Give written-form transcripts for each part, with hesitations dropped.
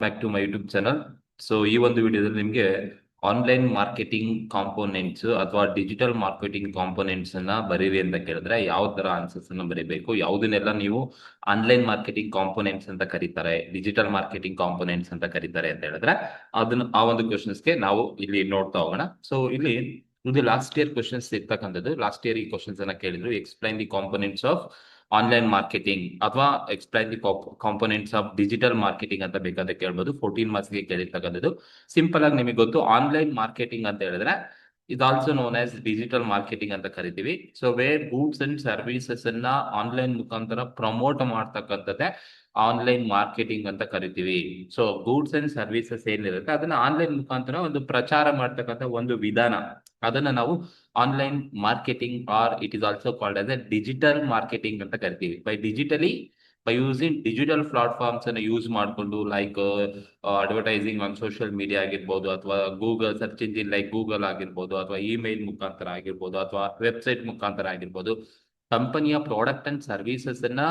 Back to my YouTube channel. So ಈ ಒಂದು ವಿಡಿಯೋದಲ್ಲಿ ನಿಮಗೆ ಆನ್ಲೈನ್ ಮಾರ್ಕೆಟಿಂಗ್ ಕಾಂಪೋನೆಂಟ್ಸ್ ಅಥವಾ ಡಿಜಿಟಲ್ ಮಾರ್ಕೆಟಿಂಗ್ ಕಾಂಪೋನೆಂಟ್ಸ್ ಅನ್ನ ಬರೀರಿ ಅಂತ ಕೇಳಿದ್ರೆ ಯಾವ ತರ ಆನ್ಸರ್ಸ್ ಅನ್ನ ಬರೀಬೇಕು, ಯಾವುದನ್ನೆಲ್ಲ ನೀವು ಆನ್ಲೈನ್ ಮಾರ್ಕೆಟಿಂಗ್ ಕಾಂಪೋನೆಂಟ್ಸ್ ಅಂತ ಕರೀತಾರೆ, ಡಿಜಿಟಲ್ ಮಾರ್ಕೆಟಿಂಗ್ ಕಾಂಪೋನೆಂಟ್ಸ್ ಅಂತ ಕರೀತಾರೆ ಅಂತ ಹೇಳಿದ್ರೆ ಅದನ್ನ ಆ ಒಂದು ಕ್ವಶನ್ಸ್ಗೆ ನಾವು ಇಲ್ಲಿ ನೋಡ್ತಾ ಹೋಗೋಣ. ಸೊ ಇಲ್ಲಿ ಇದು ಲಾಸ್ಟ್ ಇಯರ್ ಕ್ವಶನ್ಸ್ ಇರ್ತಕ್ಕಂಥದ್ದು. ಲಾಸ್ಟ್ ಇಯರ್ ಈ ಕ್ವಶನ್ಸ್ ಅನ್ನ ಕೇಳಿದ್ರು, explain the components of online marketing ಅಥವಾ explain the components of digital marketing ಅಂತ ಬೇಕಾದ್ರೆ ಕೇಳ್ಬೋದು. 14 ಮಾರ್ಕ್ಸ್ಗೆ ಕೇಳಿರ್ತಕ್ಕಂಥದ್ದು. ಸಿಂಪಲ್ ಆಗಿ ನಿಮಗೆ ಗೊತ್ತು, ಆನ್ಲೈನ್ ಮಾರ್ಕೆಟಿಂಗ್ ಅಂತ ಹೇಳಿದ್ರೆ ಇದು also known as digital marketing ಅಂತ ಕರಿತೀವಿ. So where goods and services ಅನ್ನ ಆನ್ಲೈನ್ ಮುಖಾಂತರ ಪ್ರಮೋಟ್ ಮಾಡ್ತಕ್ಕಂಥದ್ದೇ ಆನ್ಲೈನ್ ಮಾರ್ಕೆಟಿಂಗ್ ಅಂತ ಕರಿತೀವಿ. ಸೊ ಗೂಡ್ಸ್ ಅಂಡ್ ಸರ್ವಿಸಸ್ ಏನಿರುತ್ತೆ ಅದನ್ನ ಆನ್ಲೈನ್ ಮುಖಾಂತರ ಒಂದು ಪ್ರಚಾರ ಮಾಡ್ತಕ್ಕಂಥ ಒಂದು ವಿಧಾನ, ಅದನ್ನ ನಾವು online marketing or it is also called as a digital marketing ಅಂತ ಕರಿತೀವಿ. ಬೈ ಯೂಸಿಂಗ್ ಡಿಜಿಟಲ್ ಪ್ಲಾಟ್ಫಾರ್ಮ್ಸ್ ಅನ್ನು ಯೂಸ್ ಮಾಡಿಕೊಂಡು like advertising on social media ಆಗಿರ್ಬೋದು, ಅಥವಾ Google search engine like Google ಆಗಿರ್ಬೋದು, ಅಥವಾ ಇಮೇಲ್ ಮುಖಾಂತರ ಆಗಿರ್ಬೋದು, ಅಥವಾ ವೆಬ್ಸೈಟ್ ಮುಖಾಂತರ ಆಗಿರ್ಬೋದು, ಕಂಪನಿಯ ಪ್ರಾಡಕ್ಟ್ ಅಂಡ್ ಸರ್ವಿಸಸ್ ಅನ್ನ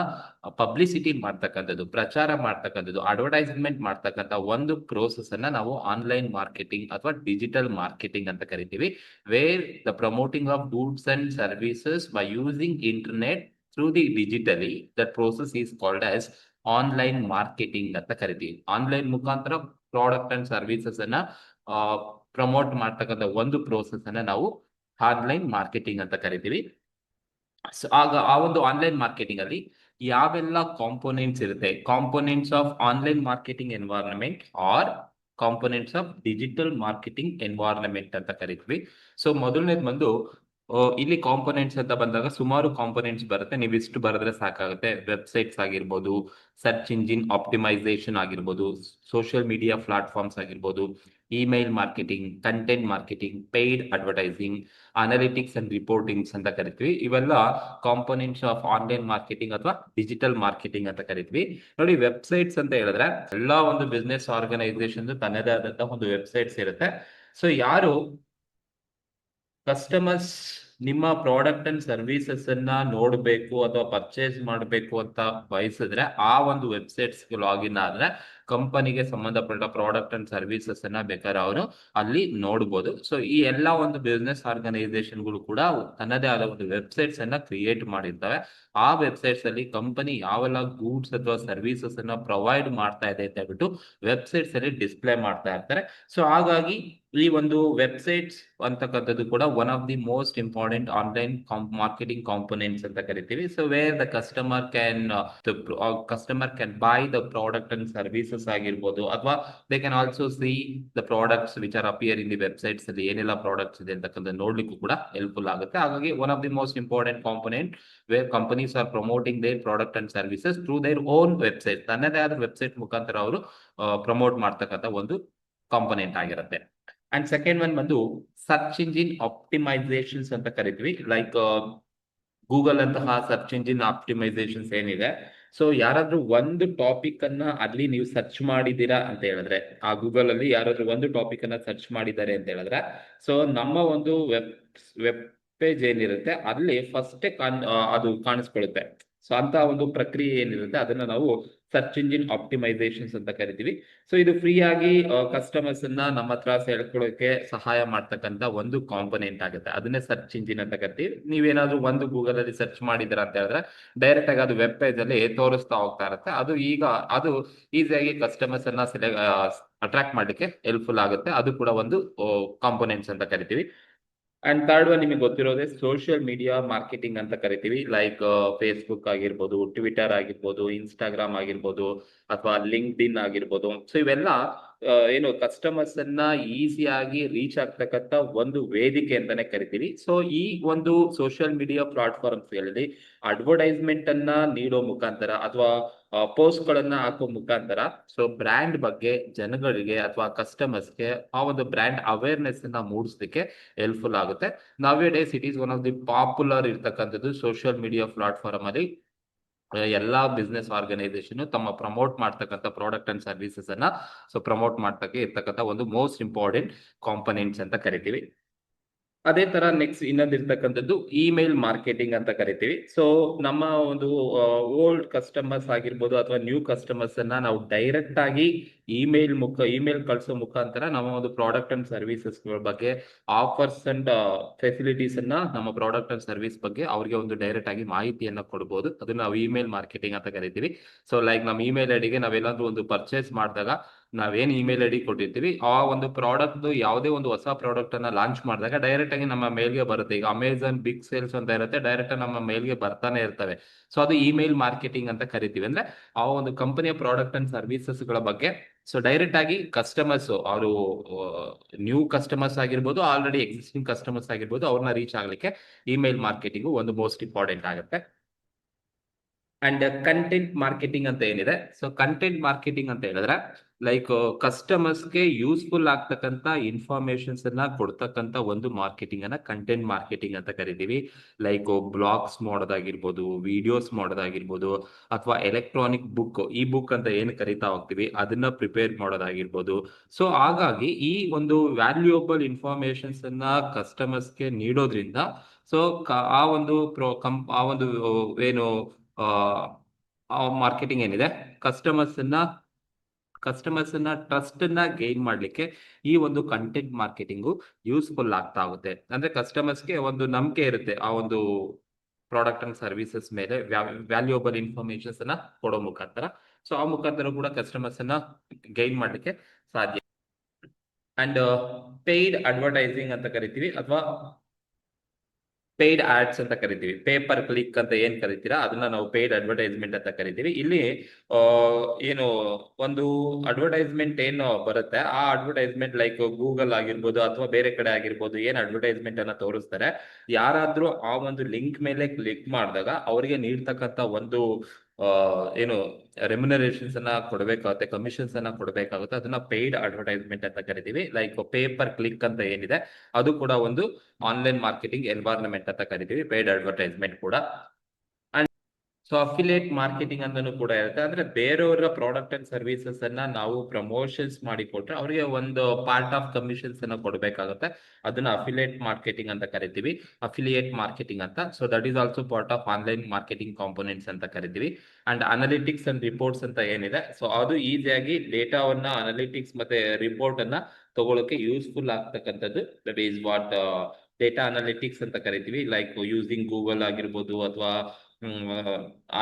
ಪಬ್ಲಿಸಿಟಿ ಮಾಡ್ತಕ್ಕಂಥದ್ದು, ಪ್ರಚಾರ ಮಾಡ್ತಕ್ಕಂಥದ್ದು, ಅಡ್ವರ್ಟೈಸ್ಮೆಂಟ್ ಮಾಡ್ತಕ್ಕಂಥ ಒಂದು ಪ್ರೋಸೆಸ್ ಅನ್ನ ನಾವು ಆನ್ಲೈನ್ ಮಾರ್ಕೆಟಿಂಗ್ ಅಥವಾ ಡಿಜಿಟಲ್ ಮಾರ್ಕೆಟಿಂಗ್ ಅಂತ ಕರಿತೀವಿ. Where the promoting of goods and services by using internet through the digitally, that process is called as online marketing ಅಂತ ಕರಿತೀವಿ. ಆನ್ಲೈನ್ ಮುಖಾಂತರ ಪ್ರಾಡಕ್ಟ್ ಅಂಡ್ ಸರ್ವಿಸಸ್ ಅನ್ನ ಪ್ರಮೋಟ್ ಮಾಡ್ತಕ್ಕಂಥ ಒಂದು ಪ್ರೋಸೆಸ್ ಅನ್ನ ನಾವು ಆನ್ಲೈನ್ ಮಾರ್ಕೆಟಿಂಗ್ ಅಂತ ಕರಿತೀವಿ. ಆಗ ಆ ಒಂದು ಆನ್ಲೈನ್ ಮಾರ್ಕೆಟಿಂಗ್ ಅಲ್ಲಿ ಯಾವೆಲ್ಲ ಕಾಂಪೋನೆಂಟ್ಸ್ ಇರುತ್ತೆ, components of online marketing environment or components of digital marketing environment ಅಂತ ಕರಿತೀವಿ. ಸೊ ಮೊದಲನೇದು ಬಂದು ಇಲ್ಲಿ ಕಾಂಪೋನೆಂಟ್ಸ್ ಅಂತ ಬಂದಾಗ ಸುಮಾರು ಕಾಂಪೋನೆಂಟ್ಸ್ ಬರುತ್ತೆ. ನೀವು ಇಷ್ಟು ಬರೆದ್ರೆ ಸಾಕಾಗುತ್ತೆ. ವೆಬ್ಸೈಟ್ಸ್ ಆಗಿರ್ಬೋದು, ಸರ್ಚ್ ಇಂಜಿನ್ ಆಪ್ಟಿಮೈಸೇಷನ್ ಆಗಿರ್ಬೋದು, ಸೋಷಿಯಲ್ ಮೀಡಿಯಾ ಪ್ಲಾಟ್ಫಾರ್ಮ್ಸ್ ಆಗಿರ್ಬೋದು, email marketing, content marketing, paid advertising, analytics and reportings ಅಂತ ಕರಿತೀವಿ. ಇವೆಲ್ಲ ಕಾಂಪೋನೆಂಟ್ಸ್ ಆಫ್ ಆನ್ಲೈನ್ ಮಾರ್ಕೆಟಿಂಗ್ ಅಥವಾ ಡಿಜಿಟಲ್ ಮಾರ್ಕೆಟಿಂಗ್ ಅಂತ ಕರಿತೀವಿ. ನೋಡಿ, ವೆಬ್ಸೈಟ್ಸ್ ಅಂತ ಹೇಳಿದ್ರೆ ಎಲ್ಲಾ ಒಂದು ಬಿಸ್ನೆಸ್ ಆರ್ಗನೈಸೇಷನ್ ತನ್ನದೇ ಆದಂತಹ ಒಂದು ವೆಬ್ಸೈಟ್ಸ್ ಇರುತ್ತೆ. ಸೊ ಯಾರು ಕಸ್ಟಮರ್ಸ್ ನಿಮ್ಮ ಪ್ರಾಡಕ್ಟ್ ಅಂಡ್ ಸರ್ವಿಸಸ್ ಅನ್ನ ನೋಡಬೇಕು ಅಥವಾ ಪರ್ಚೇಸ್ ಮಾಡಬೇಕು ಅಂತ ಬಯಸಿದ್ರೆ ಆ ಒಂದು ವೆಬ್ಸೈಟ್ಸ್ ಲಾಗಿನ್ ಆದ್ರೆ ಕಂಪನಿಗೆ ಸಂಬಂಧಪಟ್ಟ ಪ್ರಾಡಕ್ಟ್ ಅಂಡ್ ಸರ್ವಿಸಸ್ ಅನ್ನ ಬೇಕಾದ್ರೆ ಅವರು ಅಲ್ಲಿ ನೋಡಬಹುದು. ಸೊ ಈ ಎಲ್ಲಾ ಒಂದು ಬಿಸ್ನೆಸ್ ಆರ್ಗನೈಸೇಷನ್ಗಳು ಕೂಡ ತನ್ನದೇ ಆದ ಒಂದು ವೆಬ್ಸೈಟ್ಸ್ ಅನ್ನ ಕ್ರಿಯೇಟ್ ಮಾಡಿರ್ತವೆ. ಆ ವೆಬ್ಸೈಟ್ಸ್ ಅಲ್ಲಿ ಕಂಪನಿ ಯಾವೆಲ್ಲ ಗೂಡ್ಸ್ ಅಥವಾ ಸರ್ವಿಸಸ್ ಅನ್ನ ಪ್ರೊವೈಡ್ ಮಾಡ್ತಾ ಇದೆ ಅಂತ ಹೇಳ್ಬಿಟ್ಟು ವೆಬ್ಸೈಟ್ಸ್ ಅಲ್ಲಿ ಡಿಸ್ಪ್ಲೇ ಮಾಡ್ತಾ ಇರ್ತಾರೆ. ಸೊ ಹಾಗಾಗಿ ಈ ಒಂದು ವೆಬ್ಸೈಟ್ಸ್ ಅಂತಕ್ಕಂಥದ್ದು ಕೂಡ one of the most important online marketing components ಅಂತ ಕರಿತೀವಿ. So where the customer can buy the product and services ಆಗಿರ್ಬೋದು, ಅಥವಾ they can also see the products which are appear in the websites ಅಲ್ಲಿ ಏನೆಲ್ಲ products ಇದೆ ಅಂತಕ್ಕಂಥ ನೋಡ್ಲಿಕ್ಕೂ ಕೂಡ ಹೆಲ್ಪ್ಫುಲ್ ಆಗುತ್ತೆ. ಹಾಗಾಗಿ one of the most important component where companies are promoting their product and services through their own website, ತನ್ನದೇ ಆದ ವೆಬ್ಸೈಟ್ ಮುಖಾಂತರ ಅವರು ಪ್ರಮೋಟ್ ಮಾಡ್ತಕ್ಕಂಥ ಒಂದು ಕಾಂಪೊನೆಂಟ್ ಆಗಿರುತ್ತೆ. ಅಂಡ್ ಸೆಕೆಂಡ್ ಒನ್ ಬಂದು ಸರ್ಚ್ ಇಂಜಿನ್ ಆಪ್ಟಿಮೈಸೇಷನ್ಸ್ ಅಂತ ಕರಿತೀವಿ. ಲೈಕ್ ಗೂಗಲ್ ಅಂತಹ ಸರ್ಚ್ ಇಂಜಿನ್ ಆಪ್ಟಿಮೈಸೇಷನ್ಸ್ ಏನಿದೆ, ಸೊ ಯಾರಾದ್ರೂ ಒಂದು ಟಾಪಿಕ್ ಅನ್ನ ಅಲ್ಲಿ ನೀವು ಸರ್ಚ್ ಮಾಡಿದ್ದೀರಾ ಅಂತ ಹೇಳಿದ್ರೆ, ಆ ಗೂಗಲ್ ಅಲ್ಲಿ ಯಾರಾದ್ರೂ ಒಂದು ಟಾಪಿಕ್ ಅನ್ನ ಸರ್ಚ್ ಮಾಡಿದ್ದಾರೆ ಅಂತ ಹೇಳಿದ್ರೆ, ಸೊ ನಮ್ಮ ಒಂದು ವೆಬ್ ಪೇಜ್ ಏನಿರುತ್ತೆ ಅಲ್ಲಿ ಫಸ್ಟ್ ಅದು ಕಾಣಿಸ್ಕೊಳ್ಳುತ್ತೆ. ಸೊ ಅಂತ ಒಂದು ಪ್ರಕ್ರಿಯೆ ಏನಿರುತ್ತೆ ಅದನ್ನ ನಾವು ಸರ್ಚ್ ಇಂಜಿನ್ ಆಪ್ಟಿಮೈಸೇಷನ್ಸ್ ಅಂತ ಕರಿತೀವಿ. ಸೊ ಇದು ಫ್ರೀ ಆಗಿ ಕಸ್ಟಮರ್ಸ್ ಅನ್ನ ನಮ್ಮ ಹತ್ರ ಸೆಳ್ಕೊಳ್ಳೋಕೆ ಸಹಾಯ ಮಾಡ್ತಕ್ಕಂಥ ಒಂದು ಕಾಂಪೊನೆಂಟ್ ಆಗುತ್ತೆ. ಅದನ್ನೇ ಸರ್ಚ್ ಇಂಜಿನ್ ಅಂತ ಕರಿತೀವಿ. ನೀವೇನಾದ್ರೂ ಒಂದು ಗೂಗಲ್ ಅಲ್ಲಿ ಸರ್ಚ್ ಮಾಡಿದಿರ ಅಂತ ಹೇಳಿದ್ರೆ ಡೈರೆಕ್ಟ್ ಆಗಿ ಅದು ವೆಬ್ ಪೇಜ್ ಅಲ್ಲಿ ತೋರಿಸ್ತಾ ಹೋಗ್ತಾ ಇರುತ್ತೆ. ಅದು ಈಸಿಯಾಗಿ ಕಸ್ಟಮರ್ಸ್ ಅನ್ನ ಅಟ್ರಾಕ್ಟ್ ಮಾಡ್ಲಿಕ್ಕೆ ಹೆಲ್ಪ್ಫುಲ್ ಆಗುತ್ತೆ. ಅದು ಕೂಡ ಒಂದು ಕಾಂಪೊನೆಂಟ್ಸ್ ಅಂತ ಕರಿತೀವಿ. ಅಂಡ್ ಥರ್ಡ್ ಒನ್ ನಿಮಗೆ ಗೊತ್ತಿರೋದೇ ಸೋಷಿಯಲ್ ಮೀಡಿಯಾ ಮಾರ್ಕೆಟಿಂಗ್ ಅಂತ ಕರಿತೀವಿ. ಲೈಕ್ ಫೇಸ್ಬುಕ್ ಆಗಿರ್ಬೋದು, ಟ್ವಿಟರ್ ಆಗಿರ್ಬೋದು, ಇನ್ಸ್ಟಾಗ್ರಾಮ್ ಆಗಿರ್ಬೋದು, ಅಥವಾ ಲಿಂಕ್ಡ್ ಇನ್ ಆಗಿರ್ಬೋದು. ಸೊ ಇವೆಲ್ಲ ಏನು ಕಸ್ಟಮರ್ಸ್ ಅನ್ನ ಈಸಿಯಾಗಿ ರೀಚ್ ಆಗ್ತಕ್ಕಂಥ ಒಂದು ವೇದಿಕೆ ಅಂತಾನೆ ಕರಿತೀವಿ. ಸೊ ಈ ಒಂದು ಸೋಷಿಯಲ್ ಮೀಡಿಯಾ ಪ್ಲಾಟ್ಫಾರ್ಮ್ಸ್ ಗಳಲ್ಲಿ ಅಡ್ವರ್ಟೈಸ್ಮೆಂಟ್ ಅನ್ನ ನೀಡೋ ಮುಖಾಂತರ ಅಥವಾ ಪೋಸ್ಟ್ ಗಳನ್ನ ಹಾಕೋ ಮುಖಾಂತರ ಸೊ ಬ್ರ್ಯಾಂಡ್ ಬಗ್ಗೆ ಜನಗಳಿಗೆ ಅಥವಾ ಕಸ್ಟಮರ್ಸ್ಗೆ ಆ ಒಂದು ಬ್ರ್ಯಾಂಡ್ ಅವೇರ್ನೆಸ್ ಅನ್ನ ಮೂಡಿಸಲಿಕ್ಕೆ ಹೆಲ್ಪ್ಫುಲ್ ಆಗುತ್ತೆ. Now days it is one of the popular ಇರ್ತಕ್ಕಂಥದ್ದು ಸೋಷಿಯಲ್ ಮೀಡಿಯಾ ಪ್ಲಾಟ್ಫಾರ್ಮ್ ಅಲ್ಲಿ ಎಲ್ಲಾ ಬಿಸ್ನೆಸ್ ಆರ್ಗನೈಸೇಷನ್ ತಮ್ಮ ಪ್ರಮೋಟ್ ಮಾಡ್ತಕ್ಕಂಥ ಪ್ರಾಡಕ್ಟ್ ಅಂಡ್ ಸರ್ವಿಸಸ್ ಅನ್ನ ಸೊ ಪ್ರಮೋಟ್ ಮಾಡ್ತಕ್ಕೆ ಇರ್ತಕ್ಕಂಥ ಒಂದು ಮೋಸ್ಟ್ ಇಂಪಾರ್ಟೆಂಟ್ ಕಾಂಪೊನೆಂಟ್ಸ್ ಅಂತ ಕರಿತೀವಿ. ಅದೇ ತರ ನೆಕ್ಸ್ಟ್ ಇನ್ನೊಂದು ಇರ್ತಕ್ಕಂಥದ್ದು ಇಮೇಲ್ ಮಾರ್ಕೆಟಿಂಗ್ ಅಂತ ಕರಿತೀವಿ. ಸೊ ನಮ್ಮ ಒಂದು ಓಲ್ಡ್ ಕಸ್ಟಮರ್ಸ್ ಆಗಿರ್ಬೋದು ಅಥವಾ ನ್ಯೂ ಕಸ್ಟಮರ್ಸ್ ಅನ್ನ ನಾವು ಡೈರೆಕ್ಟ್ ಆಗಿ ಇಮೇಲ್ ಕಳಿಸೋ ಮುಖಾಂತರ ನಮ್ಮ ಒಂದು ಪ್ರಾಡಕ್ಟ್ ಅಂಡ್ ಸರ್ವಿಸಸ್ ಬಗ್ಗೆ ಆಫರ್ಸ್ ಅಂಡ್ ಫೆಸಿಲಿಟೀಸ್ ಅನ್ನ ನಮ್ಮ ಪ್ರಾಡಕ್ಟ್ ಅಂಡ್ ಸರ್ವಿಸ್ ಬಗ್ಗೆ ಅವ್ರಿಗೆ ಒಂದು ಡೈರೆಕ್ಟ್ ಆಗಿ ಮಾಹಿತಿಯನ್ನ ಕೊಡಬಹುದು. ಅದನ್ನ ನಾವು ಇಮೇಲ್ ಮಾರ್ಕೆಟಿಂಗ್ ಅಂತ ಕರಿತೀವಿ. ಸೊ ಲೈಕ್ ನಮ್ಮ ಇಮೇಲ್ ಐಡಿಗೆ ನಾವೆಲ್ಲಾದ್ರೂ ಒಂದು ಪರ್ಚೇಸ್ ಮಾಡಿದಾಗ ನಾವೇನ್ ಇಮೇಲ್ ಐಡಿ ಕೊಟ್ಟಿರ್ತೀವಿ, ಆ ಒಂದು ಪ್ರಾಡಕ್ಟ್ ಯಾವುದೇ ಒಂದು ಹೊಸ ಪ್ರಾಡಕ್ಟ್ ಅನ್ನ ಲಾಂಚ್ ಮಾಡಿದಾಗ ಡೈರೆಕ್ಟ್ ಆಗಿ ನಮ್ಮ ಮೇಲ್ಗೆ ಬರುತ್ತೆ. ಈಗ ಅಮೆಝಾನ್ ಬಿಗ್ ಸೇಲ್ಸ್ ಅಂತ ಇರುತ್ತೆ, ಡೈರೆಕ್ಟ್ ನಮ್ಮ ಮೇಲ್ಗೆ ಬರ್ತಾನೆ ಇರ್ತವೆ. ಸೊ ಅದು ಇಮೇಲ್ ಮಾರ್ಕೆಟಿಂಗ್ ಅಂತ ಕರಿತೀವಿ. ಅಂದ್ರೆ ಆ ಒಂದು ಕಂಪನಿಯ ಪ್ರಾಡಕ್ಟ್ ಅಂಡ್ ಸರ್ವಿಸಸ್ ಗಳ ಬಗ್ಗೆ ಸೊ ಡೈರೆಕ್ಟ್ ಆಗಿ ಕಸ್ಟಮರ್ಸ್, ಅವರು ನ್ಯೂ ಕಸ್ಟಮರ್ಸ್ ಆಗಿರ್ಬೋದು, ಆಲ್ರೆಡಿ ಎಕ್ಸಿಸ್ಟಿಂಗ್ ಕಸ್ಟಮರ್ಸ್ ಆಗಿರ್ಬೋದು, ಅವ್ರನ್ನ ರೀಚ್ ಆಗ್ಲಿಕ್ಕೆ ಇಮೇಲ್ ಮಾರ್ಕೆಟಿಂಗ್ ಒಂದು ಮೋಸ್ಟ್ ಇಂಪಾರ್ಟೆಂಟ್ ಆಗುತ್ತೆ. ಅಂಡ್ ಕಂಟೆಂಟ್ ಮಾರ್ಕೆಟಿಂಗ್ ಅಂತ ಏನಿದೆ, ಸೊ ಕಂಟೆಂಟ್ ಮಾರ್ಕೆಟಿಂಗ್ ಅಂತ ಹೇಳಿದ್ರೆ ಲೈಕ್ ಕಸ್ಟಮರ್ಸ್ಗೆ ಯೂಸ್ಫುಲ್ ಆಗ್ತಕ್ಕಂಥ ಇನ್ಫಾರ್ಮೇಶನ್ಸ್ ಅನ್ನ ಕೊಡ್ತಕ್ಕಂಥ ಒಂದು ಮಾರ್ಕೆಟಿಂಗ್ ಅನ್ನ ಕಂಟೆಂಟ್ ಮಾರ್ಕೆಟಿಂಗ್ ಅಂತ ಕರಿತೀವಿ. ಲೈಕ್ ಬ್ಲಾಗ್ಸ್ ಮಾಡೋದಾಗಿರ್ಬೋದು, ವಿಡಿಯೋಸ್ ಮಾಡೋದಾಗಿರ್ಬೋದು, ಅಥವಾ ಎಲೆಕ್ಟ್ರಾನಿಕ್ ಬುಕ್, ಈ ಬುಕ್ ಅಂತ ಏನು ಕರಿತಾ ಹೋಗ್ತೀವಿ ಅದನ್ನ ಪ್ರಿಪೇರ್ ಮಾಡೋದಾಗಿರ್ಬೋದು. ಸೊ ಹಾಗಾಗಿ ಈ ಒಂದು ವ್ಯಾಲ್ಯೂಯಬಲ್ ಇನ್ಫಾರ್ಮೇಶನ್ಸ್ ಅನ್ನ ಕಸ್ಟಮರ್ಸ್ಗೆ ನೀಡೋದ್ರಿಂದ ಸೊ ಆ ಒಂದು ಆ ಒಂದು ಏನು ಮಾರ್ಕೆಟಿಂಗ್ ಏನಿದೆ, ಕಸ್ಟಮರ್ಸ್ ಅನ್ನ ಟ್ರಸ್ಟ್ ಅನ್ನ ಗೈನ್ ಮಾಡ್ಲಿಕ್ಕೆ ಈ ಒಂದು ಕಂಟೆಂಟ್ ಮಾರ್ಕೆಟಿಂಗು ಯೂಸ್ಫುಲ್ ಆಗ್ತಾ ಹೋಗುತ್ತೆ. ಅಂದ್ರೆ ಕಸ್ಟಮರ್ಸ್ಗೆ ಒಂದು ನಂಬಿಕೆ ಇರುತ್ತೆ ಆ ಒಂದು ಪ್ರಾಡಕ್ಟ್ ಅಂಡ್ ಸರ್ವಿಸಸ್ ಮೇಲೆ, ವ್ಯಾಲ್ಯೂಯಬಲ್ ಇನ್ಫಾರ್ಮೇಶನ್ಸ್ ಅನ್ನ ಕೊಡೋ ಮುಖಾಂತರ. ಸೊ ಆ ಮುಖಾಂತರ ಕೂಡ ಕಸ್ಟಮರ್ಸ್ ಅನ್ನ ಗೈನ್ ಮಾಡ್ಲಿಕ್ಕೆ ಸಾಧ್ಯ. ಅಂಡ್ ಪೇಯ್ಡ್ ಅಡ್ವರ್ಟೈಸಿಂಗ್ ಅಂತ ಕರಿತೀವಿ, ಅಥವಾ ಪೇಯ್ಡ್ ಆಡ್ಸ್ ಅಂತ ಕರಿತೀವಿ. ಪೇಪರ್ ಕ್ಲಿಕ್ ಅಂತ ಏನ್ ಕರಿತೀರಾ ಅದನ್ನ ನಾವು ಪೇಯ್ಡ್ ಅಡ್ವರ್ಟೈಸ್ಮೆಂಟ್ ಅಂತ ಕರಿತೀವಿ. ಇಲ್ಲಿ ಏನು ಒಂದು ಅಡ್ವರ್ಟೈಸ್ಮೆಂಟ್ ಏನು ಬರುತ್ತೆ, ಆ ಅಡ್ವರ್ಟೈಸ್ಮೆಂಟ್ ಲೈಕ್ ಗೂಗಲ್ ಆಗಿರ್ಬೋದು ಅಥವಾ ಬೇರೆ ಕಡೆ ಆಗಿರ್ಬೋದು, ಏನ್ ಅಡ್ವರ್ಟೈಸ್ಮೆಂಟ್ ಅನ್ನ ತೋರಿಸ್ತಾರೆ, ಯಾರಾದ್ರೂ ಆ ಒಂದು ಲಿಂಕ್ ಮೇಲೆ ಕ್ಲಿಕ್ ಮಾಡಿದಾಗ ಅವರಿಗೆ ನೀಡ್ತಕ್ಕಂಥ ಒಂದು ಏನು ರೆಮ್ಯುನರೇಷನ್ಸ್ ಅನ್ನ ಕೊಡಬೇಕಾಗುತ್ತೆ, ಕಮಿಷನ್ಸ್ ಅನ್ನ ಕೊಡಬೇಕಾಗುತ್ತೆ, ಅದನ್ನ ಪೇಯ್ಡ್ ಅಡ್ವರ್ಟೈಸ್ಮೆಂಟ್ ಅಂತ ಕರಿತೀವಿ. ಲೈಕ್ ಪೇಪರ್ ಕ್ಲಿಕ್ ಅಂತ ಏನಿದೆ ಅದು ಕೂಡ ಒಂದು ಆನ್ಲೈನ್ ಮಾರ್ಕೆಟಿಂಗ್ ಎನ್ವೈರನ್ಮೆಂಟ್ ಅಂತ ಕರಿತೀವಿ, ಪೇಯ್ಡ್ ಅಡ್ವರ್ಟೈಸ್ಮೆಂಟ್ ಕೂಡ. ಸೊ ಅಫಿಲಿಯೇಟ್ ಮಾರ್ಕೆಟಿಂಗ್ ಅಂತಾನು ಕೂಡ ಇರುತ್ತೆ. ಅಂದ್ರೆ ಬೇರೆಯವರ ಪ್ರಾಡಕ್ಟ್ ಅಂಡ್ ಸರ್ವಿಸಸ್ ಅನ್ನ ನಾವು ಪ್ರಮೋಷನ್ಸ್ ಮಾಡಿ ಕೊಟ್ರೆ ಅವರಿಗೆ ಒಂದು ಪಾರ್ಟ್ ಆಫ್ ಕಮಿಷನ್ಸ್ ಅನ್ನ ಕೊಡಬೇಕಾಗುತ್ತೆ. ಅದನ್ನ ಅಫಿಲಿಯೇಟ್ ಮಾರ್ಕೆಟಿಂಗ್ ಅಂತ ಕರಿತೀವಿ, ಅಫಿಲಿಯೇಟ್ ಮಾರ್ಕೆಟಿಂಗ್ ಅಂತ. So that is also part of online marketing components ಅಂತ ಕರಿತೀವಿ. ಅಂಡ್ ಅನಾಲಿಟಿಕ್ಸ್ ಅಂಡ್ ರಿಪೋರ್ಟ್ಸ್ ಅಂತ ಏನಿದೆ, ಸೊ ಅದು ಈಸಿಯಾಗಿ ಡೇಟಾವನ್ನ, ಅನಾಲಿಟಿಕ್ಸ್ ಮತ್ತೆ ರಿಪೋರ್ಟ್ ಅನ್ನ ತಗೊಳಕ್ಕೆ ಯೂಸ್ಫುಲ್ ಆಗ್ತಕ್ಕಂಥದ್ದು. That is what data analytics ಅಂತ ಕರಿತೀವಿ. ಲೈಕ್ ಯೂಸಿಂಗ್ ಗೂಗಲ್ ಆಗಿರ್ಬೋದು, ಅಥವಾ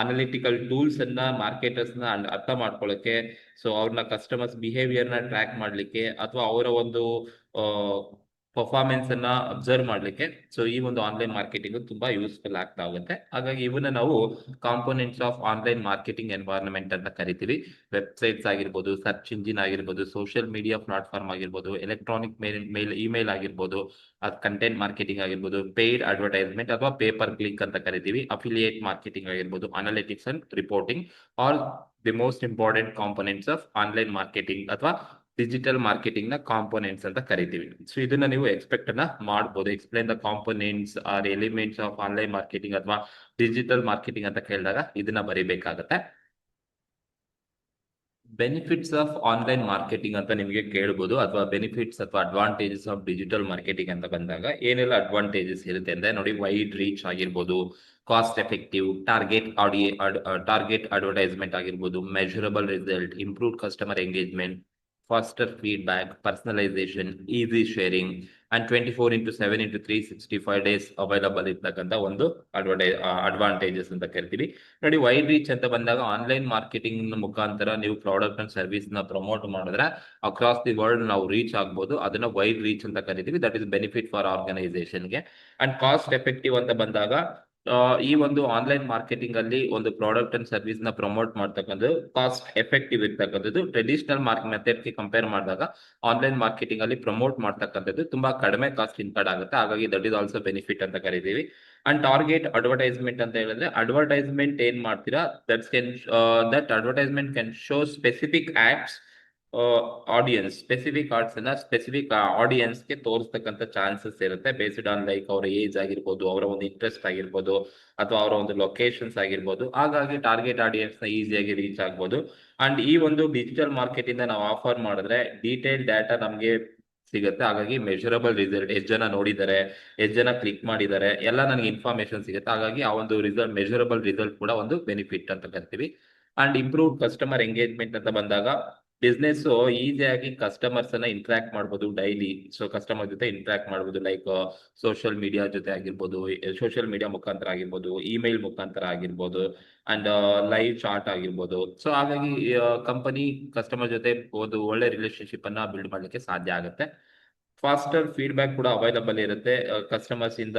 ಅನಾಲಿಟಿಕಲ್ ಟೂಲ್ಸ್ ಅನ್ನ ಮಾರ್ಕೆಟರ್ಸ್ ನ ಅರ್ಥ ಮಾಡ್ಕೊಳ್ಳಕ್ಕೆ, ಸೊ ಅವ್ರನ್ನ ಕಸ್ಟಮರ್ಸ್ ಬಿಹೇವಿಯರ್ ನ ಟ್ರ್ಯಾಕ್ ಮಾಡ್ಲಿಕ್ಕೆ, ಅಥವಾ ಅವರ ಒಂದು ಪರ್ಫಾರ್ಮೆನ್ಸ್ ಅನ್ನ ಅಬ್ಸರ್ವ್ ಮಾಡ್ಲಿಕ್ಕೆ, ಸೊ ಈ ಒಂದು ಆನ್ಲೈನ್ ಮಾರ್ಕೆಟಿಂಗ್ ತುಂಬಾ ಯೂಸ್ಫುಲ್ ಆಗ್ತಾ ಹೋಗುತ್ತೆ. ಹಾಗಾಗಿ ಇವನ್ನ ನಾವು components of online marketing environment ಅಂತ ಕರಿತೀವಿ. ವೆಬ್ಸೈಟ್ಸ್ ಆಗಿರ್ಬೋದು, ಸರ್ಚ್ ಇಂಜಿನ್ ಆಗಿರ್ಬೋದು, ಸೋಷಿಯಲ್ ಮೀಡಿಯಾ ಪ್ಲಾಟ್ಫಾರ್ಮ್ ಆಗಿರ್ಬೋದು, ಎಲೆಕ್ಟ್ರಾನಿಕ್ ಇಮೇಲ್ ಆಗಿರ್ಬೋದು, ಕಂಟೆಂಟ್ ಮಾರ್ಕೆಟಿಂಗ್ ಆಗಿರ್ಬೋದು, ಪೇಯ್ಡ್ ಅಡ್ವರ್ಟೈಸ್ಮೆಂಟ್ ಅಥವಾ ಪೇಪರ್ ಕ್ಲಿಕ್ ಅಂತ ಕರಿತೀವಿ, ಅಫಿಲಿಯೇಟ್ ಮಾರ್ಕೆಟಿಂಗ್ ಆಗಿರ್ಬೋದು, analytics and reporting, all the most important components of online marketing ಅಥವಾ ಡಿಜಿಟಲ್ ಮಾರ್ಕೆಟಿಂಗ್ ನ ಕಾಂಪೋನೆಂಟ್ಸ್ ಅಂತ ಕರಿತೀವಿ. ಸೊ ಇದನ್ನ ನೀವು ಎಕ್ಸ್ಪೆಕ್ಟ್ ಅನ್ನ ಮಾಡಬಹುದು. Explain the components or elements of online marketing ಅಥವಾ ಡಿಜಿಟಲ್ ಮಾರ್ಕೆಟಿಂಗ್ ಅಂತ ಕೇಳಿದಾಗ ಇದನ್ನ ಬರೀಬೇಕಾಗತ್ತೆ. ಬೆನಿಫಿಟ್ಸ್ ಆಫ್ ಆನ್ಲೈನ್ ಮಾರ್ಕೆಟಿಂಗ್ ಅಂತ ನಿಮಗೆ ಕೇಳಬಹುದು, ಅಥವಾ ಬೆನಿಫಿಟ್ಸ್ ಅಥವಾ ಅಡ್ವಾಂಟೇಜಸ್ ಆಫ್ ಡಿಜಿಟಲ್ ಮಾರ್ಕೆಟಿಂಗ್ ಅಂತ ಬಂದಾಗ ಏನೆಲ್ಲ ಅಡ್ವಾಂಟೇಜಸ್ ಇರುತ್ತೆ ಅಂದ್ರೆ ನೋಡಿ, ವೈಡ್ ರೀಚ್ ಆಗಿರ್ಬೋದು, ಕಾಸ್ಟ್ ಎಫೆಕ್ಟಿವ್, ಟಾರ್ಗೆಟ್ ಅಡ್ವರ್ಟೈಸ್ಮೆಂಟ್ ಆಗಿರ್ಬೋದು, measurable result, improved customer engagement, faster feedback, personalisation, easy sharing, and 24/7/365 days available ಇರ್ತಕ್ಕಂಥ ಒಂದು ಅಡ್ವಾಂಟೇಜಸ್ ಅಂತ ಕರಿತೀವಿ. ನೋಡಿ, ವೈಡ್ ರೀಚ್ ಅಂತ ಬಂದಾಗ ಆನ್ಲೈನ್ ಮಾರ್ಕೆಟಿಂಗ್ ಮುಖಾಂತರ ನೀವು ಪ್ರಾಡಕ್ಟ್ ಅಂಡ್ ಸರ್ವಿಸ್ ನ ಪ್ರಮೋಟ್ ಮಾಡಿದ್ರೆ ಅಕ್ರಾಸ್ ದಿ ವರ್ಲ್ಡ್ ನಾವು ರೀಚ್ ಆಗ್ಬೋದು. ಅದನ್ನ ವೈಡ್ ರೀಚ್ ಅಂತ ಕರಿತೀವಿ. ದಟ್ ಇಸ್ ಬೆನಿಫಿಟ್ ಫಾರ್ ಆರ್ಗನೈಸೇಷನ್ಗೆ. ಅಂಡ್ ಕಾಸ್ಟ್ ಎಫೆಕ್ಟಿವ್ ಅಂತ ಬಂದಾಗ ಈ ಒಂದು ಆನ್ಲೈನ್ ಮಾರ್ಕೆಟಿಂಗ್ ಅಲ್ಲಿ ಒಂದು ಪ್ರಾಡಕ್ಟ್ ಅಂಡ್ ಸರ್ವಿಸ್ ನ ಪ್ರಮೋಟ್ ಮಾಡ್ತಕ್ಕಂಥದ್ದು ಕಾಸ್ಟ್ ಎಫೆಕ್ಟಿವ್ ಇರ್ತಕ್ಕಂಥದ್ದು. ಟ್ರೆಡಿಷನಲ್ ಮೆಥಡ್ ಗೆ ಕಂಪೇರ್ ಮಾಡಿದಾಗ ಆನ್ಲೈನ್ ಮಾರ್ಕೆಟಿಂಗ್ ಅಲ್ಲಿ ಪ್ರಮೋಟ್ ಮಾಡ್ತಕ್ಕಂಥದ್ದು ತುಂಬಾ ಕಡಿಮೆ ಕಾಸ್ಟ್ ಇನ್ಕರ್ಡ್ ಆಗುತ್ತೆ. ಹಾಗಾಗಿ ದಟ್ ಇಸ್ ಆಲ್ಸೋ ಬೆನಿಫಿಟ್ ಅಂತ ಕರಿತೀವಿ. ಅಂಡ್ ಟಾರ್ಗೆಟ್ ಅಡ್ವರ್ಟೈಸ್ಮೆಂಟ್ ಅಂತ ಹೇಳಿದ್ರೆ, ಅಡ್ವರ್ಟೈಸ್ಮೆಂಟ್ ಏನ್ ಮಾಡ್ತೀರಾ that advertisement can show specific ads audiences, specific ads ಅನ್ನ ಸ್ಪೆಸಿಫಿಕ್ ಆಡಿಯನ್ಸ್ ಗೆ ತೋರಿಸ್ತಕ್ಕಂಥ ಚಾನ್ಸಸ್ ಇರುತ್ತೆ. ಬೇಸ್ಡ್ ಆನ್ ಲೈಕ್ ಅವರ ಏಜ್ ಆಗಿರ್ಬೋದು, ಅವರ ಒಂದು ಇಂಟ್ರೆಸ್ಟ್ ಆಗಿರ್ಬೋದು, ಅಥವಾ ಅವರ ಒಂದು ಲೊಕೇಶನ್ಸ್ ಆಗಿರ್ಬೋದು. ಹಾಗಾಗಿ ಟಾರ್ಗೆಟ್ ಆಡಿಯನ್ಸ್ ನ ಈಸಿಯಾಗಿ ರೀಚ್ ಆಗ್ಬೋದು. ಅಂಡ್ ಈ ಒಂದು ಡಿಜಿಟಲ್ ಮಾರ್ಕೆಟ್ ಇಂದ ನಾವು ಆಫರ್ ಮಾಡಿದ್ರೆ ಡೀಟೇಲ್ ಡಾಟಾ ನಮ್ಗೆ ಸಿಗುತ್ತೆ. ಹಾಗಾಗಿ ಮೆಜರಬಲ್ ರಿಸಲ್ಟ್, ಎಷ್ಟು ಜನ ನೋಡಿದ್ದಾರೆ, ಎಷ್ಟು ಜನ ಕ್ಲಿಕ್ ಮಾಡಿದ್ದಾರೆ, ಎಲ್ಲ ನನಗೆ ಇನ್ಫಾರ್ಮೇಶನ್ ಸಿಗುತ್ತೆ. ಹಾಗಾಗಿ ಆ ಒಂದು ರಿಸಲ್ಟ್, ಮೆಜರಬಲ್ ರಿಸಲ್ಟ್ ಕೂಡ ಒಂದು ಬೆನಿಫಿಟ್ ಅಂತ ಕರಿತೀವಿ. ಅಂಡ್ ಇಂಪ್ರೂವ್ ಕಸ್ಟಮರ್ ಎಂಗೇಜ್ಮೆಂಟ್ ಅಂತ ಬಂದಾಗ ಬಿಸ್ನೆಸ್ ಈಸಿಯಾಗಿ ಕಸ್ಟಮರ್ಸ್ ಅನ್ನ ಇಂಟ್ರಾಕ್ಟ್ ಮಾಡ್ಬೋದು ಡೈಲಿ. ಸೊ ಕಸ್ಟಮರ್ ಜೊತೆ ಇಂಟ್ರಾಕ್ಟ್ ಮಾಡ್ಬೋದು, ಲೈಕ್ ಸೋಷಿಯಲ್ ಮೀಡಿಯಾ ಜೊತೆ ಆಗಿರ್ಬೋದು, ಸೋಷಿಯಲ್ ಮೀಡಿಯಾ ಮುಖಾಂತರ ಆಗಿರ್ಬೋದು, ಇಮೇಲ್ ಮುಖಾಂತರ ಆಗಿರ್ಬೋದು, ಅಂಡ್ ಲೈವ್ ಚಾಟ್ ಆಗಿರ್ಬೋದು. ಸೊ ಹಾಗಾಗಿ ಕಂಪನಿ ಕಸ್ಟಮರ್ ಜೊತೆ ಒಂದು ಒಳ್ಳೆ ರಿಲೇಶನ್ಶಿಪ್ ಅನ್ನ ಬಿಲ್ಡ್ ಮಾಡ್ಲಿಕ್ಕೆ ಸಾಧ್ಯ ಆಗುತ್ತೆ. ಫಾಸ್ಟರ್ ಫೀಡ್ಬ್ಯಾಕ್ ಕೂಡ ಅವೈಲಬಲ್ ಇರುತ್ತೆ. ಕಸ್ಟಮರ್ಸ್ ಇಂದ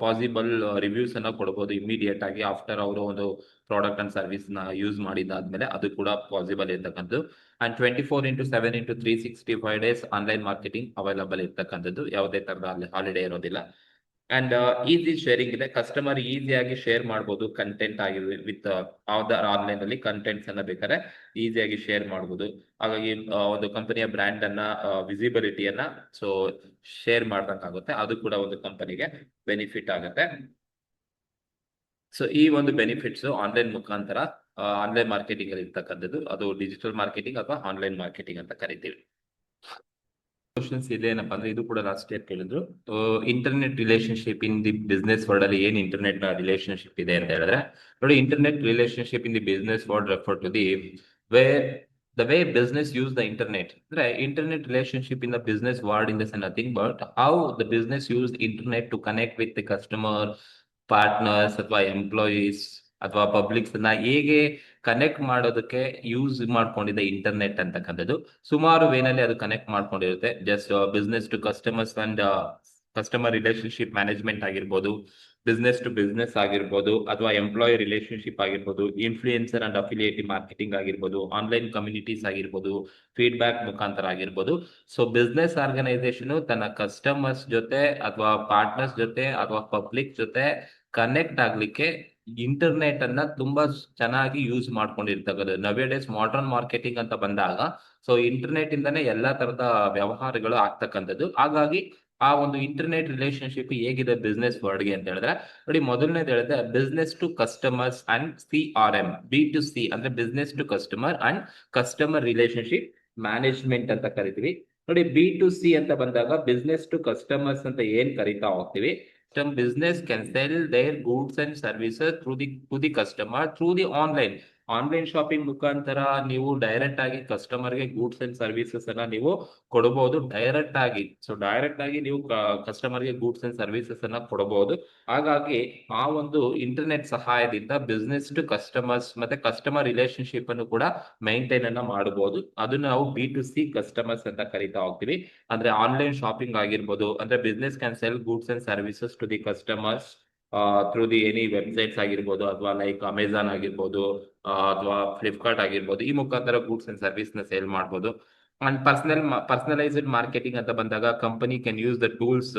ಪಾಸಿಬಲ್ ರಿವ್ಯೂಸ್ ಅನ್ನ ಕೊಡಬಹುದು ಇಮಿಡಿಯೇಟ್ ಆಗಿ ಆಫ್ಟರ್ ಅವರು ಒಂದು ಪ್ರಾಡಕ್ಟ್ ಅಂಡ್ ಸರ್ವಿಸ್ ನ ಯೂಸ್ ಮಾಡಿದಾದ್ಮೇಲೆ, ಅದು ಕೂಡ ಪಾಸಿಬಲ್ ಇರ್ತಕ್ಕಂಥದ್ದು. And 24x7 365 days online marketing available ಇರ್ತಕ್ಕಂಥದ್ದು, ಯಾವುದೇ ತರದ ಅಲ್ಲಿ ಹಾಲಿಡೇ ಇರೋದಿಲ್ಲ. ಅಂಡ್ ಈಸಿ ಶೇರಿಂಗ್ ಇದೆ, ಕಸ್ಟಮರ್ ಈಸಿಯಾಗಿ ಶೇರ್ ಮಾಡ್ಬೋದು ಕಂಟೆಂಟ್ ಆಗಿ ವಿತ್ ಆನ್ಲೈನ್ ಅಲ್ಲಿ ಕಂಟೆಂಟ್ಸ್ ಅನ್ನ ಬೇಕಾದ್ರೆ ಈಸಿಯಾಗಿ ಶೇರ್ ಮಾಡ್ಬೋದು. ಹಾಗಾಗಿ ಒಂದು ಕಂಪನಿಯ ಬ್ರ್ಯಾಂಡ್ ಅನ್ನ ವಿಸಿಬಿಲಿಟಿಯನ್ನ ಸೊ ಶೇರ್ ಮಾಡ್ದಂಗಾಗುತ್ತೆ, ಅದು ಕೂಡ ಒಂದು ಕಂಪನಿಗೆ ಬೆನಿಫಿಟ್ ಆಗುತ್ತೆ. ಸೊ ಈ ಒಂದು ಬೆನಿಫಿಟ್ಸ್ ಆನ್ಲೈನ್ ಮುಖಾಂತರ ಆನ್ಲೈನ್ ಮಾರ್ಕೆಟಿಂಗ್ ಅಲ್ಲಿ ಇರ್ತಕ್ಕಂಥದ್ದು, ಅದು ಡಿಜಿಟಲ್ ಮಾರ್ಕೆಟಿಂಗ್ ಅಥವಾ ಆನ್ಲೈನ್ ಮಾರ್ಕೆಟಿಂಗ್ ಅಂತ ಕರಿತೀವಿ. ಕ್ವಶನ್ಸ್ ಇದೇನಪ್ಪ ಅಂದ್ರೆ, ಇದು ಕೂಡ ಲಾಸ್ಟ್ ಇಯರ್ ಕೇಳಿದ್ರು, internet relationship in the business world ಅಲ್ಲಿ ಏನ್ ಇಂಟರ್ನೆಟ್ ನ ರಿಲೇಶನ್ಶಿಪ್ ಇದೆ ಅಂತ ಹೇಳಿದ್ರೆ, ನೋಡಿ, internet relationship in the business world refer to the the way business use the internet. Right? Internet relationship in the business world in this nothing but how the business use internet to connect with the customer, partners ಅಥವಾ employees ಅಥವಾ publics ನ ಹೇಗೆ connect ಮಾಡೋದಕ್ಕೆ use ಮಾಡ್ಕೊಂಡಿದೆ internet ಅಂತಕ್ಕಂಥದ್ದು. ಸುಮಾರು ವೇನಲ್ಲಿ ಅದು ಕನೆಕ್ಟ್ ಮಾಡ್ಕೊಂಡಿರುತ್ತೆ. Just business to customers and customer relationship management ಆಗಿರ್ಬೋದು, ಬಿಸ್ನೆಸ್ ಟು ಬಿಸ್ನೆಸ್ ಆಗಿರ್ಬೋದು, ಅಥವಾ ಎಂಪ್ಲಾಯಿ ರಿಲೇಶನ್ಶಿಪ್ ಆಗಿರ್ಬೋದು, ಇನ್ಫ್ಲೂಯೆನ್ಸರ್ ಅಂಡ್ ಅಫಿಲಿಯೇಟ್ ಮಾರ್ಕೆಟಿಂಗ್ ಆಗಿರ್ಬೋದು, ಆನ್ಲೈನ್ ಕಮ್ಯುನಿಟೀಸ್ ಆಗಿರ್ಬೋದು, ಫೀಡ್ಬ್ಯಾಕ್ ಮುಖಾಂತರ ಆಗಿರ್ಬೋದು. ಸೊ ಬಿಸ್ನೆಸ್ ಆರ್ಗನೈಸೇಷನ್ ತನ್ನ ಕಸ್ಟಮರ್ಸ್ ಜೊತೆ ಅಥವಾ ಪಾರ್ಟ್ನರ್ಸ್ ಜೊತೆ ಅಥವಾ ಪಬ್ಲಿಕ್ ಜೊತೆ ಕನೆಕ್ಟ್ ಆಗ್ಲಿಕ್ಕೆ ಇಂಟರ್ನೆಟ್ ಅನ್ನ ತುಂಬಾ ಚೆನ್ನಾಗಿ ಯೂಸ್ ಮಾಡ್ಕೊಂಡಿರ್ತಕ್ಕಂಥದ್ದು. ನವ್ಯ ಡೇಸ್ ಮಾಡರ್ನ್ ಮಾರ್ಕೆಟಿಂಗ್ ಅಂತ ಬಂದಾಗ ಸೊ ಇಂಟರ್ನೆಟ್ ಇಂದಾನೆ ಎಲ್ಲಾ ತರದ ವ್ಯವಹಾರಗಳು ಆಗ್ತಕ್ಕಂಥದ್ದು. ಹಾಗಾಗಿ ಆ ಒಂದು ಇಂಟರ್ನೆಟ್ ರಿಲೇಶನ್ಶಿಪ್ ಹೇಗಿದೆ ಬಿಸ್ನೆಸ್ ವರ್ಡ್ಗೆ ಅಂತ ಹೇಳಿದ್ರೆ, ನೋಡಿ, ಮೊದಲನೇದು ಹೇಳಿದ್ರೆ business to customers and CRM, B2C ಅಂದ್ರೆ business to customer and customer relationship management ಅಂತ ಕರಿತೀವಿ. ನೋಡಿ, B2C ಅಂತ ಬಂದಾಗ ಬಿಸ್ನೆಸ್ ಟು ಕಸ್ಟಮರ್ಸ್ ಅಂತ ಏನ್ ಕರಿತಾ ಹೋಗ್ತೀವಿ, some business can sell their goods and services to the customer through the online shopping ಮುಖಾಂತರ ನೀವು ಡೈರೆಕ್ಟ್ ಆಗಿ ಕಸ್ಟಮರ್ಗೆ ಗೂಡ್ಸ್ ಅಂಡ್ ಸರ್ವಿಸಸ್ ಅನ್ನ ನೀವು ಕೊಡಬಹುದು ಡೈರೆಕ್ಟ್ ಆಗಿ. ಸೊ ಡೈರೆಕ್ಟ್ ಆಗಿ ನೀವು ಕಸ್ಟಮರ್ಗೆ ಗೂಡ್ಸ್ ಅಂಡ್ ಸರ್ವಿಸಸ್ ಅನ್ನ ಕೊಡಬಹುದು. ಹಾಗಾಗಿ ಆ ಒಂದು ಇಂಟರ್ನೆಟ್ ಸಹಾಯದಿಂದ ಬಿಸ್ನೆಸ್ ಟು ಕಸ್ಟಮರ್ಸ್ ಮತ್ತೆ ಕಸ್ಟಮರ್ ರಿಲೇಶನ್ಶಿಪ್ ಅನ್ನು ಕೂಡ ಮೈಂಟೈನ್ ಅನ್ನ ಮಾಡಬಹುದು. ಅದನ್ನ ನಾವು B2C ಕಸ್ಟಮರ್ಸ್ ಅಂತ ಕರಿತಾ ಹೋಗ್ತೀವಿ. ಅಂದ್ರೆ ಆನ್ಲೈನ್ ಶಾಪಿಂಗ್ ಆಗಿರ್ಬೋದು, ಅಂದ್ರೆ business can sell goods and services to the customers through the any websites ಆಗಿರ್ಬೋದು, ಅಥವಾ ಲೈಕ್ ಅಮೆಝಾನ್ ಆಗಿರ್ಬೋದು, ಅಥವಾ ಫ್ಲಿಪ್ಕಾರ್ಟ್ ಆಗಿರ್ಬೋದು. ಈ ಮುಖಾಂತರ ಗೂಡ್ಸ್ ಅಂಡ್ ಸರ್ವಿಸ್ ನ ಸೇಲ್ ಮಾಡ್ಬೋದು. ಅಂಡ್ ಪರ್ಸನಲೈಸ್ಡ್ ಮಾರ್ಕೆಟಿಂಗ್ ಅಂತ ಬಂದಾಗ company can use the tools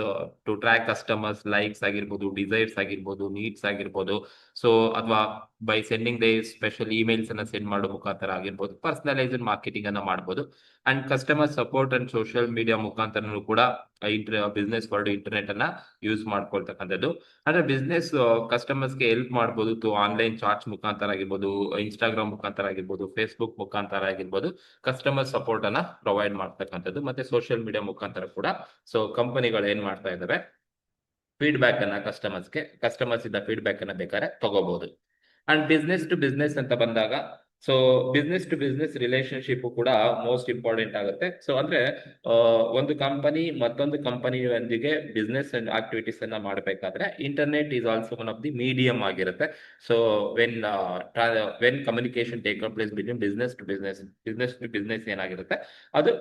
to track customers likes ಆಗಿರ್ಬೋದು, ಡಿಸೈರ್ಸ್ ಆಗಿರ್ಬೋದು, ನೀಡ್ಸ್ ಆಗಿರ್ಬೋದು. ಸೊ ಅಥವಾ by sending they special emails ಅನ್ನ ಸೆಂಡ್ ಮಾಡೋ ಮುಖಾಂತರ ಆಗಿರ್ಬೋದು ಪರ್ಸನಲೈಸ್ಡ್ ಮಾರ್ಕೆಟಿಂಗ್ ಅನ್ನ ಮಾಡಬಹುದು. And customer support and social media ಮುಖಾಂತರ ಕೂಡ ಬಿಸ್ನೆಸ್ ವರ್ಲ್ಡ್ ಇಂಟರ್ನೆಟ್ ಅನ್ನ ಯೂಸ್ ಮಾಡ್ಕೊಳ್ತಕ್ಕಂಥದ್ದು. ಅಂದ್ರೆ ಬಿಸ್ನೆಸ್ ಕಸ್ಟಮರ್ಸ್ಗೆ ಹೆಲ್ಪ್ ಮಾಡಬಹುದು ಆನ್ಲೈನ್ ಚಾಟ್ಸ್ ಮುಖಾಂತರ ಆಗಿರ್ಬೋದು, ಇನ್ಸ್ಟಾಗ್ರಾಮ್ ಮುಖಾಂತರ ಆಗಿರ್ಬೋದು, ಫೇಸ್ಬುಕ್ ಮುಖಾಂತರ ಆಗಿರ್ಬೋದು, ಕಸ್ಟಮರ್ ಸಪೋರ್ಟ್ ಅನ್ನ ಪ್ರೊವೈಡ್ ಮಾಡ್ತಕ್ಕಂಥದ್ದು. ಮತ್ತೆ ಸೋಷಿಯಲ್ ಮೀಡಿಯಾ ಮುಖಾಂತರ ಕೂಡ ಸೊ ಕಂಪನಿಗಳು ಏನ್ ಮಾಡ್ತಾ ಇದಾವೆ, ಫೀಡ್ಬ್ಯಾಕ್ ಅನ್ನ ಕಸ್ಟಮರ್ಸ್ ಇಂದ ಫೀಡ್ಬ್ಯಾಕ್ ಅನ್ನ ಬೇಕಾದ್ರೆ ತಗೋಬಹುದು. ಅಂಡ್ ಬಿಸ್ನೆಸ್ ಟು ಬಿಸ್ನೆಸ್ ಅಂತ ಬಂದಾಗ so business to business relationship ಕೂಡ ಮೋಸ್ಟ್ ಇಂಪಾರ್ಟೆಂಟ್ ಆಗುತ್ತೆ. ಸೊ ಅಂದ್ರೆ ಒಂದು ಕಂಪನಿ ಮತ್ತೊಂದು ಕಂಪನಿಯೊಂದಿಗೆ ಬಿಸ್ನೆಸ್ ಅಂಡ್ ಆಕ್ಟಿವಿಟೀಸ್ ಅನ್ನ ಮಾಡಬೇಕಾದ್ರೆ internet is also one of the medium ಆಗಿರುತ್ತೆ. So when communication take place between business to business ಏನಾಗಿರುತ್ತೆ, ಅದು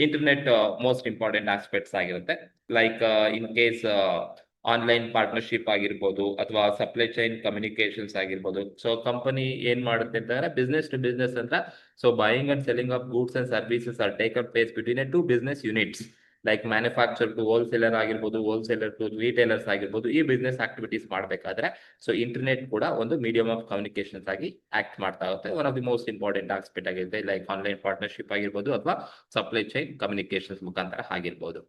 ಇಂಟರ್ನೆಟ್ ಮೋಸ್ಟ್ ಇಂಪಾರ್ಟೆಂಟ್ ಆಸ್ಪೆಕ್ಟ್ಸ್ ಆಗಿರುತ್ತೆ. Like in case online partnership ಆಗಿರ್ಬೋದು, ಅಥವಾ ಸಪ್ಲೈ ಚೈನ್ ಕಮ್ಯುನಿಕೇಶನ್ಸ್ ಆಗಿರ್ಬೋದು. So company ಏನ್ ಮಾಡುತ್ತೆ ಅಂತಂದ್ರೆ ಬಿಸ್ನೆಸ್ ಟು ಬಿಸ್ನೆಸ್ ಅಂತ, so buying and selling of goods and services are taken place between two business units like manufacturer to wholesaler ಆಗಿರ್ಬೋದು, wholesaler to retailers ಆಗಿರ್ಬೋದು. ಈ ಬಿಸ್ನೆಸ್ ಆಕ್ಟಿವಿಟೀಸ್ ಮಾಡಬೇಕಾದ್ರೆ so internet ಕೂಡ ಒಂದು ಮೀಡಿಯಂ ಆಫ್ ಕಮ್ಯುನಿಕೇಶನ್ಸ್ ಆಗಿ act ಮಾಡ್ತಾ ಹೋಗುತ್ತೆ. One of the most important aspect ಆಗಿದೆ, ಲೈಕ್ ಆನ್ಲೈನ್ ಪಾರ್ಟ್ನರ್ಶಿಪ್ ಆಗಿರ್ಬೋದು ಅಥವಾ ಸಪ್ಲೈ ಚೈನ್ ಕಮ್ಯುನಿಕೇಶನ್ಸ್ ಮುಖಾಂತರ ಆಗಿರ್ಬೋದು.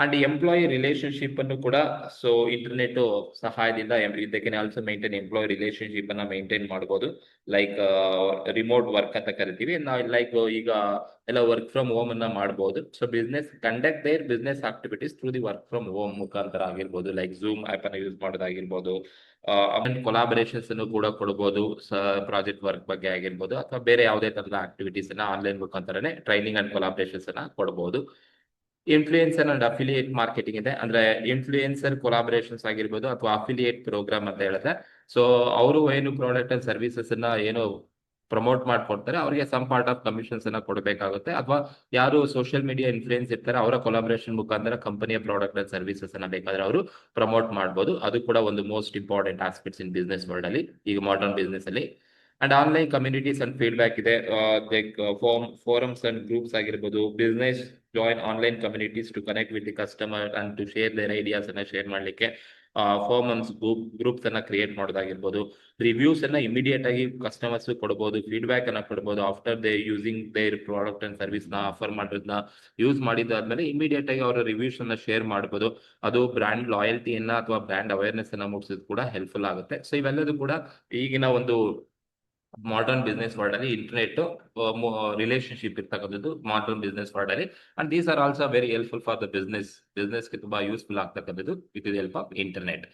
ಅಂಡ್ ಎಂಪ್ಲಾಯಿ ರಿಲೇಶನ್ಶಿಪ್ ಅನ್ನು ಕೂಡ ಸೊ ಇಂಟರ್ನೆಟ್ ಸಹಾಯದಿಂದ ಆಲ್ಸೋ ಮೇಂಟೈನ್ ಎಂಪ್ಲಾಯಿ ರಿಲೇಶನ್ಶಿಪ್ ಅನ್ನ ಮೇಂಟೈನ್ ಮಾಡಬಹುದು. ಲೈಕ್ ರಿಮೋಟ್ ವರ್ಕ್ ಅಂತ ಕರಿತೀವಿ ನಾವು, ಲೈಕ್ ಈಗ ಎಲ್ಲ ವರ್ಕ್ ಫ್ರಮ್ ಹೋಮ್ ಅನ್ನ ಮಾಡಬಹುದು. So business conduct their business activities through the work from home ಮುಖಾಂತರ ಆಗಿರ್ಬೋದು, ಲೈಕ್ ಝೂಮ್ ಆಪ್ ಅನ್ನ ಯೂಸ್ ಮಾಡೋದಾಗಿರ್ಬೋದು, ಕೊಲಾಬರೇಷನ್ಸ್ ಅನ್ನು ಕೂಡ ಕೊಡಬಹುದು. ಪ್ರಾಜೆಕ್ಟ್ ವರ್ಕ್ ಬಗ್ಗೆ ಆಗಿರ್ಬೋದು ಅಥವಾ ಬೇರೆ ಯಾವುದೇ ತರದ ಆಕ್ಟಿವಿಟೀಸ್ ಅನ್ನ ಆನ್ಲೈನ್ ಮುಖಾಂತರನೇ ಟ್ರೈನಿಂಗ್ ಅಂಡ್ ಕೊಲಾಬರೇಷನ್ಸ್ ಅನ್ನ ಕೊಡಬಹುದು. ಇನ್ಫ್ಲೂಯೆನ್ಸರ್ ಅಂಡ್ ಅಫಿಲಿಯೇಟ್ ಮಾರ್ಕೆಟಿಂಗ್ ಇದೆ. ಅಂದ್ರೆ ಇನ್ಫ್ಲೂಯೆನ್ಸರ್ ಕೊಲಾಬರೇಷನ್ಸ್ ಆಗಿರ್ಬೋದು ಅಥವಾ ಅಫಿಲಿಯೇಟ್ ಪ್ರೋಗ್ರಾಮ್ ಅಂತ ಹೇಳಿದ್ರೆ, ಸೊ ಅವರು ಏನು ಪ್ರಾಡಕ್ಟ್ ಅಂಡ್ ಸರ್ವಿಸಸ್ ಅನ್ನ ಏನು ಪ್ರಮೋಟ್ ಮಾಡ್ಕೊಡ್ತಾರೆ ಅವರಿಗೆ ಸಮ್ ಪಾರ್ಟ್ ಆಫ್ ಕಮಿಷನ್ಸ್ ಅನ್ನ ಕೊಡಬೇಕಾಗುತ್ತೆ. ಅಥವಾ ಯಾರು ಸೋಷಿಯಲ್ ಮೀಡಿಯಾ ಇನ್ಫ್ಲೂಯೆನ್ಸ್ ಇರ್ತಾರೆ ಅವರ ಕೊಲಾಬರೇಷನ್ ಮುಖಾಂತರ ಕಂಪನಿಯ ಪ್ರಾಡಕ್ಟ್ ಅಂಡ್ ಸರ್ವಿಸಸ್ ಅನ್ನ ಬೇಕಾದ್ರೆ ಅವರು ಪ್ರಮೋಟ್ ಮಾಡ್ಬೋದು. ಅದು ಕೂಡ ಒಂದು most important aspects in business world ಅಲ್ಲಿ, ಈಗ ಮಾಡರ್ನ್ ಬಿಸ್ನೆಸ್ ಅಲ್ಲಿ. And online communities and feedback ಇದೆ. ಲೈಕ್ ಫೋರಮ್ಸ್ ಅಂಡ್ ಗ್ರೂಪ್ಸ್ ಆಗಿರ್ಬೋದು. Business join online communities to connect with the customer and to share their ideas ಅನ್ನ share ಮಾಡ್ಲಿಕ್ಕೆ forums groups ಅನ್ನ create ಮಾಡೋದಾಗಿರ್ಬೋದು. Reviews ಅನ್ನ ಇಮಿಡಿಯೇಟ್ ಆಗಿ customers ಕೊಡಬಹುದು, ಫೀಡ್ಬ್ಯಾಕ್ ಅನ್ನ ಕೊಡಬಹುದು. After they using their product and service ನ ಆಫರ್ ಮಾಡೋದನ್ನ ಯೂಸ್ ಮಾಡಿದಾದ್ಮೇಲೆ ಇಮಿಡಿಯೇಟ್ ಆಗಿ ಅವರ ರಿವ್ಯೂಸ್ ಅನ್ನ ಶೇರ್ ಮಾಡಬಹುದು. ಅದು ಬ್ರ್ಯಾಂಡ್ ಲಾಯಲ್ಟಿಯನ್ನ ಅಥವಾ ಬ್ರ್ಯಾಂಡ್ ಅವೇರ್ನೆಸ್ ಅನ್ನ ಮೂಡಿಸೋದು ಕೂಡ ಹೆಲ್ಪ್ಫುಲ್ ಆಗುತ್ತೆ. ಸೊ ಇವೆಲ್ಲದೂ ಕೂಡ ಈಗಿನ ಒಂದು ಮಾಡರ್ನ್ ಬಿಸ್ನೆಸ್ ವರ್ಲ್ಡ್ ಅಲ್ಲಿ ಇಂಟರ್ನೆಟ್ ರಿಲೇಶನ್ಶಿಪ್ ಇರ್ತಕ್ಕಂಥದ್ದು ಮಾಡರ್ನ್ ಬಿಸ್ನೆಸ್ ವರ್ಲ್ಡ್ ಅಲ್ಲಿ. And these are also very helpful for the business ಗೆ ತುಂಬಾ ಯೂಸ್ಫುಲ್ ಆಗ್ತಕ್ಕಂಥದ್ದು with the help of internet.